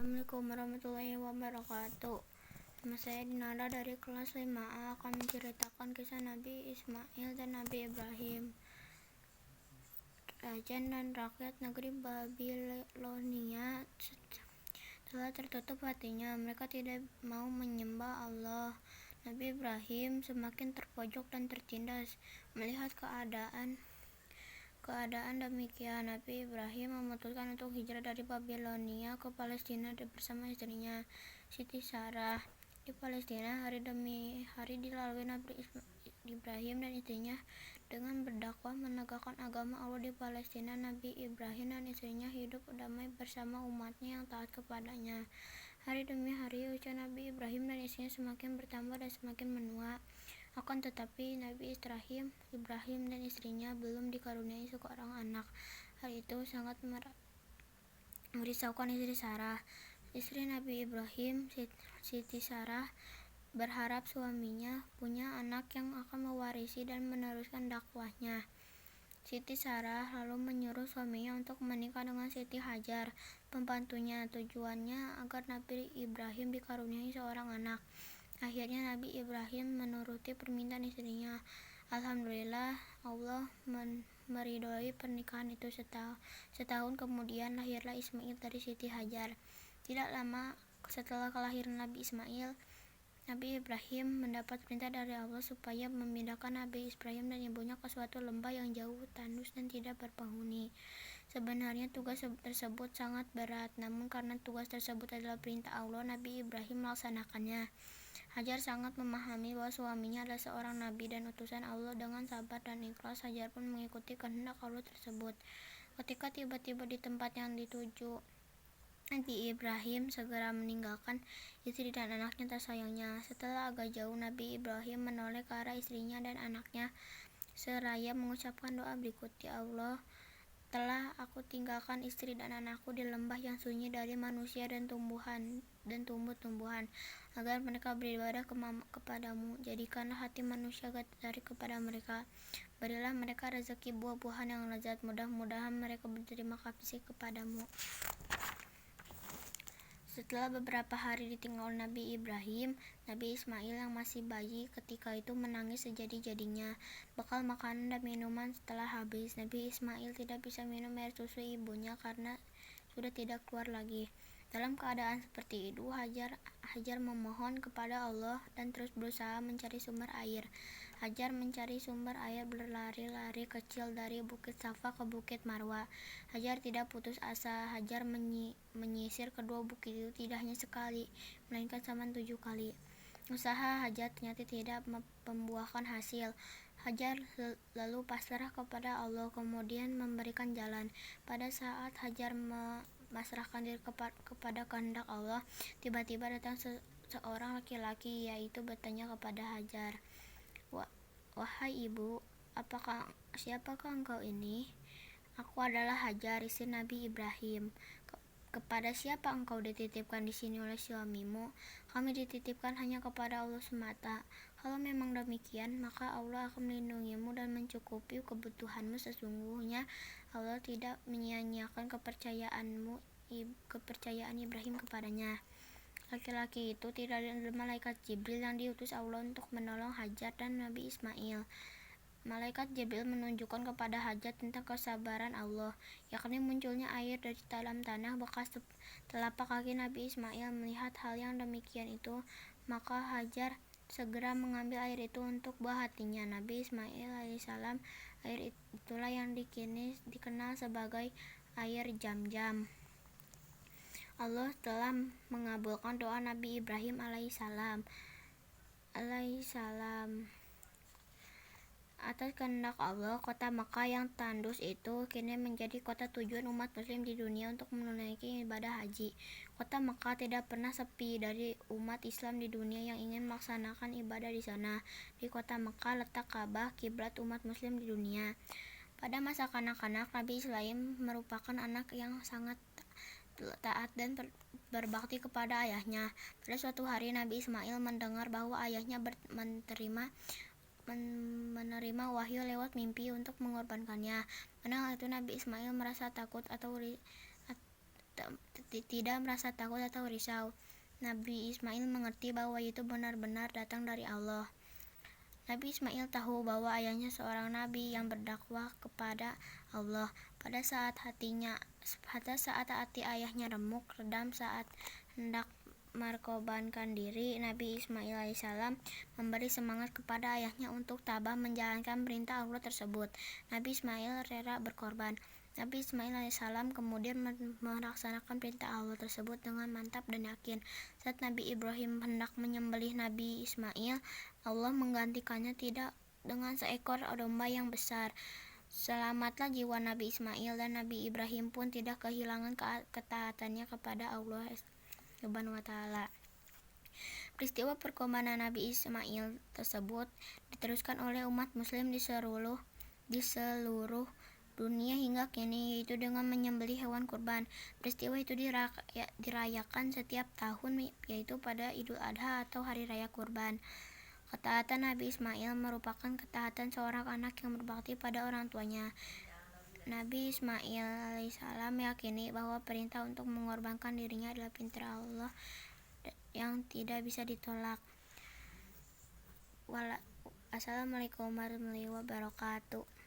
Assalamualaikum warahmatullahi wabarakatuh. Nama saya Dinara dari kelas 5A akan menceritakan kisah Nabi Ismail dan Nabi Ibrahim. Raja dan rakyat negeri Babilonia telah tertutup hatinya. Mereka tidak mau menyembah Allah. Nabi Ibrahim semakin terpojok dan tertindas melihat keadaan demikian. Nabi Ibrahim memutuskan untuk hijrah dari Babilonia ke Palestina bersama istrinya, Siti Sarah. Di Palestina, hari demi hari dilalui Nabi Ibrahim dan istrinya dengan berdakwah menegakkan agama Allah di Palestina. Nabi Ibrahim dan istrinya hidup damai bersama umatnya yang taat kepadanya. Hari demi hari usia Nabi Ibrahim dan istrinya semakin bertambah dan semakin menua. Akan tetapi Nabi Ibrahim dan istrinya belum dikaruniai seorang anak. Hal itu sangat merisaukan istri Sarah. Istri Nabi Ibrahim, Siti Sarah, berharap suaminya punya anak yang akan mewarisi dan meneruskan dakwahnya. Siti Sarah lalu menyuruh suaminya untuk menikah dengan Siti Hajar, pembantunya. Tujuannya agar Nabi Ibrahim dikaruniai seorang anak. Akhirnya Nabi Ibrahim menuruti permintaan istrinya. Alhamdulillah, Allah meridhoi pernikahan itu. Setahun kemudian lahirlah Ismail dari Siti Hajar. Tidak lama setelah kelahiran Nabi Ismail, Nabi Ibrahim mendapat perintah dari Allah supaya memindahkan Nabi Ibrahim dan ibunya ke suatu lembah yang jauh, tandus, dan tidak berpenghuni. Sebenarnya tugas tersebut sangat berat, namun karena tugas tersebut adalah perintah Allah, Nabi Ibrahim melaksanakannya. Hajar sangat memahami bahwa suaminya adalah seorang nabi dan utusan Allah. Dengan sabar dan ikhlas, Hajar pun mengikuti kehendak Allah tersebut. Ketika tiba-tiba di tempat yang dituju, Nabi Ibrahim segera meninggalkan istri dan anaknya tersayangnya. Setelah agak jauh, Nabi Ibrahim menoleh ke arah istrinya dan anaknya seraya mengucapkan doa berikut, "Ya Allah, telah aku tinggalkan istri dan anakku di lembah yang sunyi dari manusia dan tumbuh-tumbuhan, agar mereka beribadah kepadamu. Jadikanlah hati manusia tertarik kepada mereka. Berilah mereka rezeki buah-buahan yang lezat. Mudah-mudahan mereka berterima kasih kepadamu." Setelah beberapa hari ditinggal Nabi Ibrahim, Nabi Ismail yang masih bayi ketika itu menangis sejadi-jadinya. Bekal makanan dan minuman telah habis. Nabi Ismail tidak bisa minum air susu ibunya karena sudah tidak keluar lagi. Dalam keadaan seperti itu, Hajar memohon kepada Allah dan terus berusaha mencari sumber air. Hajar mencari sumber air berlari-lari kecil dari Bukit Safa ke Bukit Marwa. Hajar tidak putus asa. Hajar menyisir kedua bukit itu tidak hanya sekali, melainkan selama 7 kali. Usaha Hajar ternyata tidak membuahkan hasil. Hajar lalu pasrah kepada Allah, kemudian memberikan jalan. Pada saat Hajar memasrahkan diri kepada kehendak Allah, tiba-tiba datang seorang laki-laki, yaitu bertanya kepada Hajar, "Wahai ibu, siapakah engkau ini?" "Aku adalah Hajar, istri Nabi Ibrahim." "Kepada siapa engkau dititipkan di sini oleh suamimu?" "Kami dititipkan hanya kepada Allah semata." "Kalau memang demikian, maka Allah akan melindungimu dan mencukupi kebutuhanmu. Sesungguhnya Allah tidak menyia-nyiakan kepercayaan Ibrahim kepadanya." Laki-laki itu tidak adalah malaikat Jibril yang diutus Allah untuk menolong Hajar dan Nabi Ismail. Malaikat Jibril menunjukkan kepada Hajar tentang kesabaran Allah, yakni munculnya air dari dalam tanah bekas telapak kaki Nabi Ismail. Melihat hal yang demikian itu, maka Hajar segera mengambil air itu untuk buah hatinya, Nabi Ismail alaihissalam. Air itulah yang dikenal sebagai air Zam-Zam. Allah telah mengabulkan doa Nabi Ibrahim alaihissalam. Atas kehendak Allah, kota Makkah yang tandus itu kini menjadi kota tujuan umat muslim di dunia untuk menunaikan ibadah haji. Kota Makkah tidak pernah sepi dari umat Islam di dunia yang ingin melaksanakan ibadah di sana. Di kota Makkah letak Ka'bah, kiblat umat muslim di dunia. Pada masa kanak-kanak, Nabi Ismail merupakan anak yang sangat taat dan berbakti kepada ayahnya. Pada suatu hari, Nabi Ismail mendengar bahwa ayahnya menerima wahyu lewat mimpi untuk mengorbankannya. Mendengar itu, Nabi Ismail merasa takut tidak merasa takut atau risau. Nabi Ismail mengerti bahwa itu benar-benar datang dari Allah. Nabi Ismail tahu bahwa ayahnya seorang nabi yang berdakwah kepada Allah. Pada saat hati ayahnya remuk, redam saat hendak merkorbankan diri, Nabi Ismail alaihissalam memberi semangat kepada ayahnya untuk tabah menjalankan perintah Allah tersebut. Nabi Ismail rela berkorban. Nabi Ismail alaihissalam kemudian melaksanakan perintah Allah tersebut dengan mantap dan yakin. Saat Nabi Ibrahim hendak menyembelih Nabi Ismail, Allah menggantikannya tidak dengan seekor domba yang besar. Selamatlah jiwa Nabi Ismail, dan Nabi Ibrahim pun tidak kehilangan ketaatannya kepada Allah Subhanahu wa Ta'ala. Peristiwa perkorbanan Nabi Ismail tersebut diteruskan oleh umat muslim di seluruh dunia hingga kini, yaitu dengan menyembelih hewan kurban. Peristiwa itu dirayakan setiap tahun, yaitu pada Idul Adha atau Hari Raya Kurban. Ketaatan Nabi Ismail merupakan ketaatan seorang anak yang berbakti pada orang tuanya. Nabi Ismail alaihissalam meyakini bahwa perintah untuk mengorbankan dirinya adalah perintah Allah yang tidak bisa ditolak. Assalamualaikum warahmatullahi wabarakatuh.